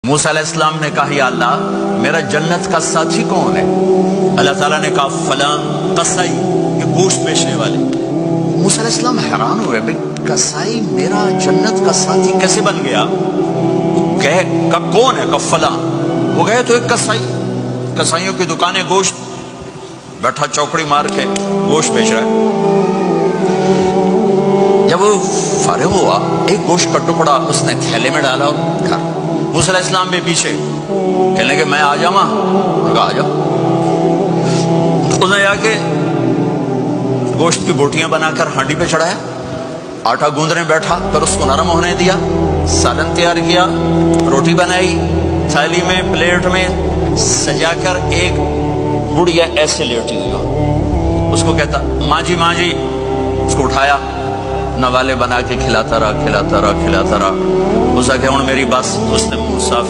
موسیٰ علیہ السلام نے کہا یا اللہ میرا جنت کا ساتھی کون ہے؟ اللہ تعالیٰ نے کہا فلاں قصائی، یہ گوشت بیچنے والے۔ موسیٰ علیہ السلام حیران ہوئے، بھئی قصائی میرا جنت کا ساتھی کیسے بن گیا؟ کہے کب کون ہے؟ کب فلاں۔ وہ گئے تو ایک قصائی، قصائیوں کی دکانیں، گوشت، بیٹھا چوکڑی مار کے گوشت بیچ رہا ہے۔ جب وہ فارغ ہوا ایک گوشت کا ٹکڑا اس نے تھیلے میں ڈالا اور گھر۔ موسیٰ علیہ السلام بھی پیچھے، کہنے کہ میں آ جاؤں؟ کہا آ جاؤ۔ اس نے جا کے گوشت کی بوٹیاں بنا کر ہانڈی پہ چڑھایا، آٹا گوندنے بیٹھا، پھر اس کو نرم ہونے دیا، سالن تیار کیا، روٹی بنائی، تھالی میں پلیٹ میں سجا کر ایک بڑھیا ایسے لیٹی ہوئی ہو، اس کو کہتا ماں جی ماں جی، اس کو اٹھایا، نوالے بنا کے کھلاتا رہا کھلاتا رہا کھلاتا رہا۔ اس نے کہا ہن میری بس، اس نے منہ صاف